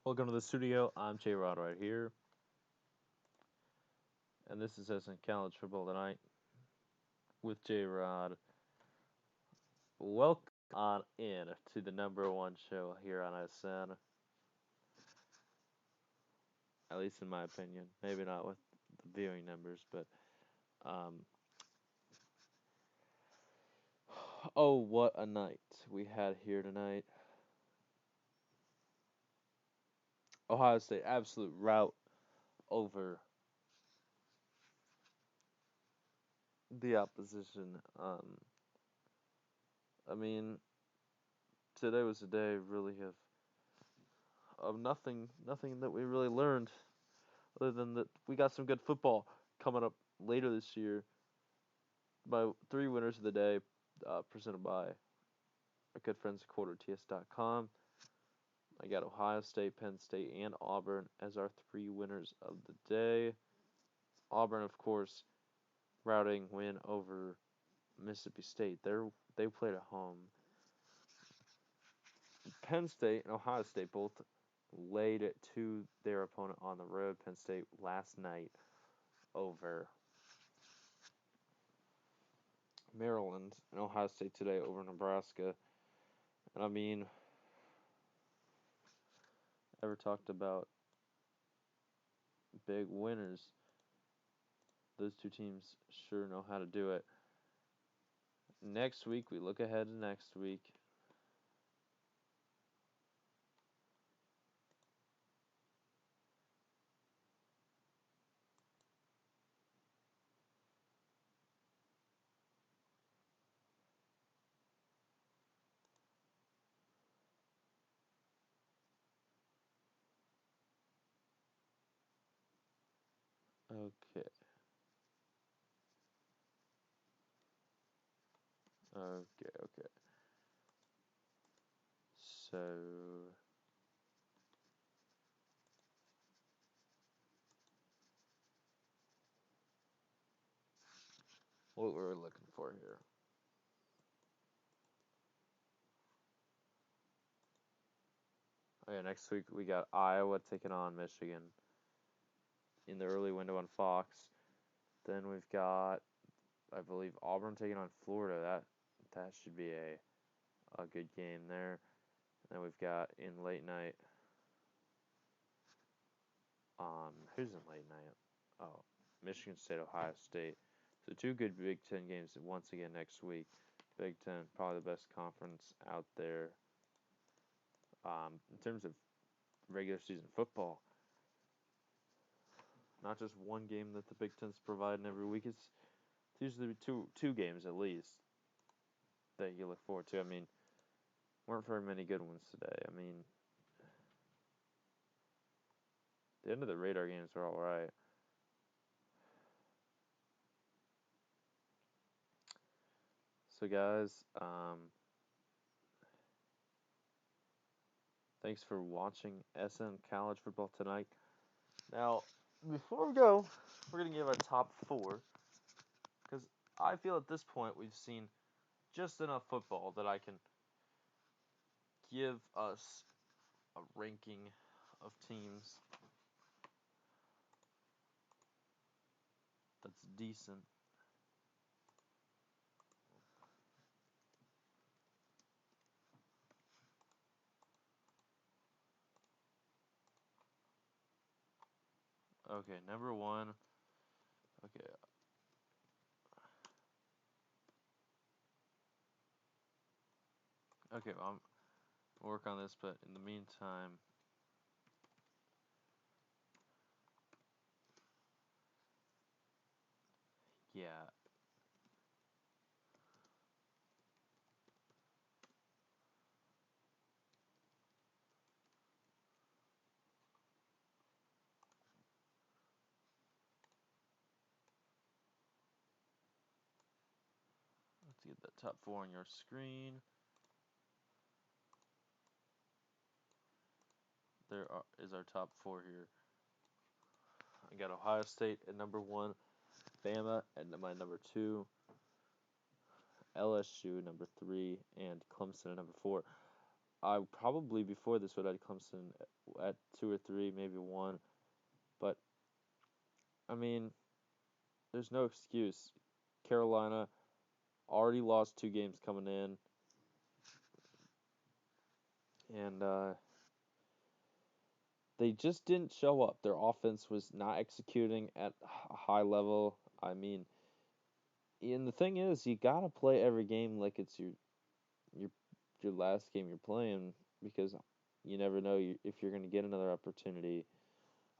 Welcome to the studio. I'm J Rod right here, and this is SN College Football Tonight with J Rod. Welcome on in to the number one show here on SN, at least in my opinion. Maybe not with the viewing numbers, but um, oh, what a night we had here tonight. Ohio State absolute rout over the opposition. I mean, today was a day really of nothing that we really learned other than that we got some good football coming up later this year. My three winners of the day, presented by our good friends at QuarterTS.com. I got Ohio State, Penn State, and Auburn as our three winners of the day. Auburn, of course, routing win over Mississippi State. They played at home. Penn State and Ohio State both laid it to their opponent on the road. Penn State last night over Maryland, and Ohio State today over Nebraska. And I mean, ever talked about big winners? Those two teams sure know how to do it. Next week, we look ahead to next week. Okay. Okay. So, what were we looking for here? Oh yeah, next week we got Iowa taking on Michigan in the early window on Fox. Then we've got, I believe, Auburn taking on Florida. That should be a good game there. And then we've got in late night. Who's in late night? Oh, Michigan State, Ohio State. So two good Big Ten games once again next week. Big Ten, probably the best conference out there. In terms of regular season football, not just one game that the Big Ten's providing every week. It's usually two games at least that you look forward to. I mean, weren't very many good ones today. I mean, the end of the radar games were all right. So guys, thanks for watching SN College Football Tonight. Now, before we go, we're gonna give our top four because I feel at this point we've seen just enough football that I can give us a ranking of teams that's decent. Okay, number one. Okay, okay, well, I'll work on this, but in the meantime, yeah. Let's get that top four on your screen. Is our top four here. I got Ohio State at number one, Bama at my number two, LSU number three, and Clemson at number four. I probably before this would have Clemson at 2 or 3, maybe 1. But I mean, there's no excuse. Carolina already lost 2 games coming in, and they just didn't show up. Their offense was not executing at a high level. I mean, and the thing is, you gotta play every game like it's your your last game you're playing because you never know if you're gonna get another opportunity.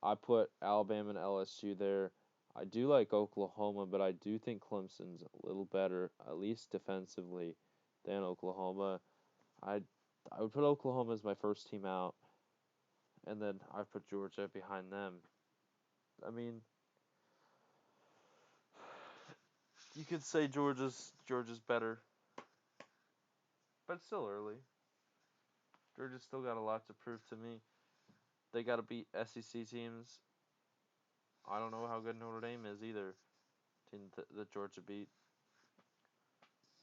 I put Alabama and LSU there. I do like Oklahoma, but I do think Clemson's a little better, at least defensively, than Oklahoma. I I would put Oklahoma as my first team out, and then I put Georgia behind them. I mean, you could say Georgia's better, but it's still early. Georgia's still got a lot to prove to me. They got to beat SEC teams. I don't know how good Notre Dame is either. Team that Georgia beat.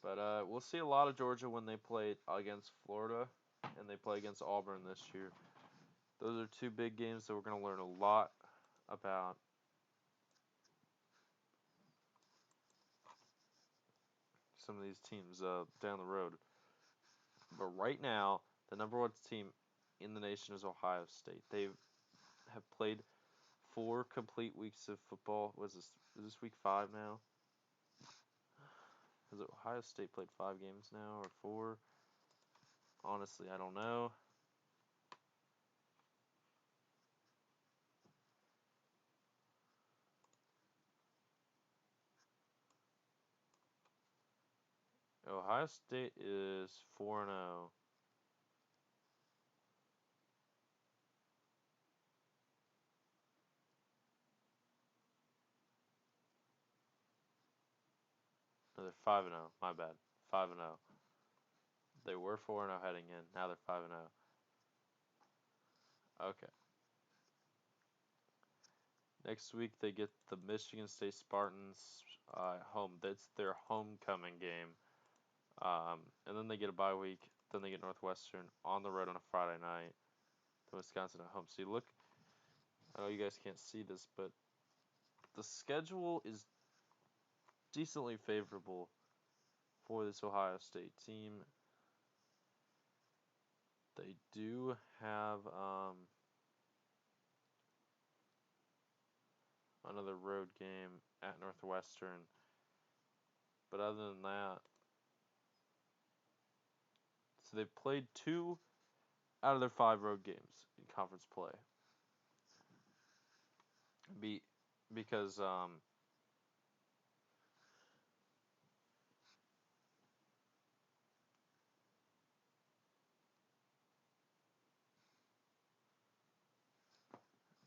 But we'll see a lot of Georgia when they play against Florida and they play against Auburn this year. Those are 2 big games that we're going to learn a lot about some of these teams down the road. But right now, the number 1 team in the nation is Ohio State. They have played 4 complete weeks of football. Is this week 5 now? Has Ohio State played 5 games now or 4? Honestly, I don't know. Ohio State is 4-0. No, they're 5-0. My bad. 5-0. They were 4-0 heading in. Now they're 5-0. Okay. Next week they get the Michigan State Spartans home. That's their homecoming game. And then they get a bye week. Then they get Northwestern on the road on a Friday night. Then Wisconsin at home. So you look. I know you guys can't see this, but the schedule is decently favorable for this Ohio State team. They do have another road game at Northwestern. But other than that, so they've played 2 out of their 5 road games in conference play. Because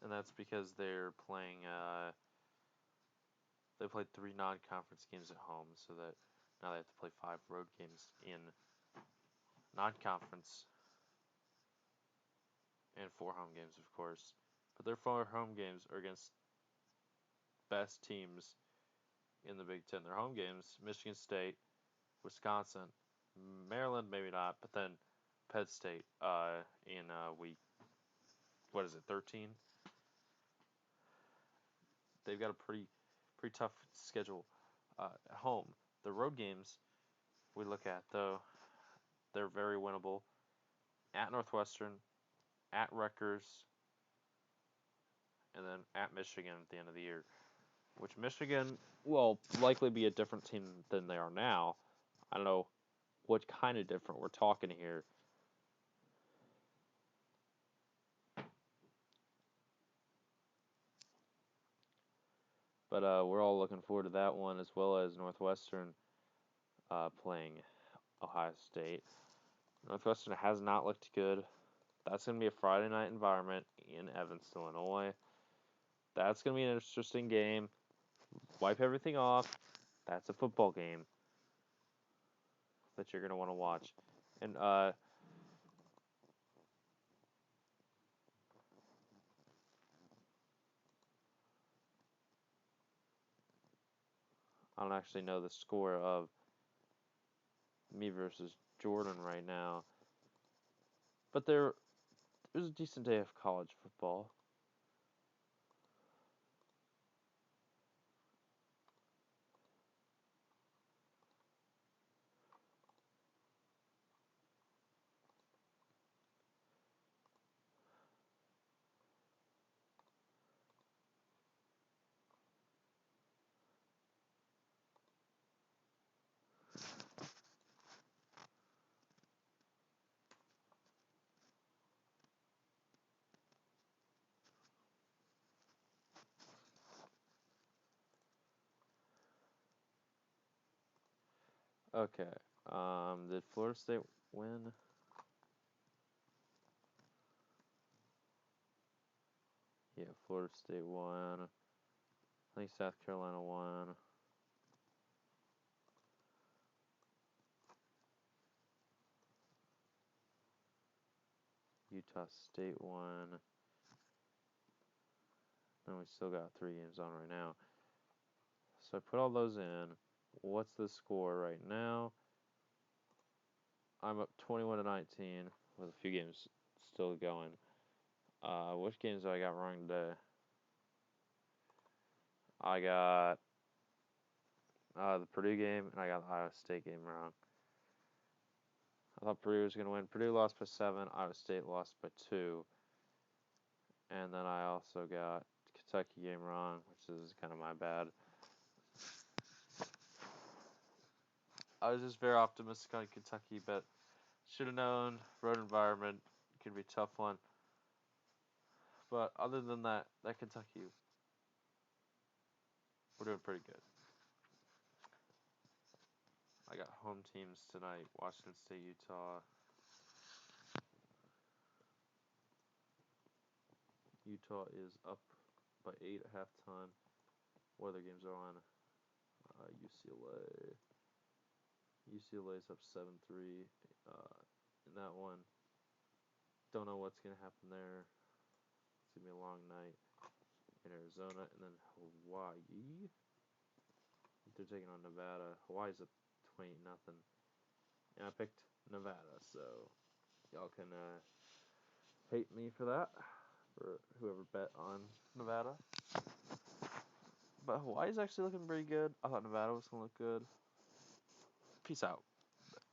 and that's because they're playing they played 3 non-conference games at home, so that now they have to play 5 road games in non-conference and 4 home games, of course. But their 4 home games are against best teams in the Big Ten. Their home games: Michigan State, Wisconsin, Maryland, maybe not, but then Penn State in week, what is it, 13? They've got a pretty tough schedule at home. The road games we look at, though, they're very winnable. At Northwestern, at Rutgers, and then at Michigan at the end of the year. Which Michigan will likely be a different team than they are now. I don't know what kind of different we're talking here. But we're all looking forward to that one, as well as Northwestern playing Ohio State. Northwestern has not looked good. That's going to be a Friday night environment in Evanston, Illinois. That's going to be an interesting game. Wipe everything off. That's a football game that you're going to want to watch. And I don't actually know the score of me versus Jordan right now. But there was a decent day of college football. Okay. Did Florida State win? Yeah, Florida State won. I think South Carolina won. Utah State won. And we still got 3 games on right now. So I put all those in. What's the score right now? I'm up 21-19 with a few games still going. Which games do I got wrong today? I got the Purdue game and I got the Iowa State game wrong. I thought Purdue was going to win. Purdue lost by 7. Iowa State lost by 2. And then I also got Kentucky game wrong, which is kind of my bad. I was just very optimistic on Kentucky, but should have known road environment could be a tough one. But other than that Kentucky, we're doing pretty good. I got home teams tonight: Washington State, Utah. Utah is up by 8 at halftime. What other games are on? UCLA. UCLA's up 7-3 in that one. Don't know what's going to happen there. It's going to be a long night in Arizona. And then Hawaii. They're taking on Nevada. Hawaii's up 20 nothing. And I picked Nevada, so y'all can hate me for that, for whoever bet on Nevada. But Hawaii's actually looking pretty good. I thought Nevada was going to look good. Peace out.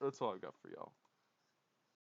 That's all I got for y'all.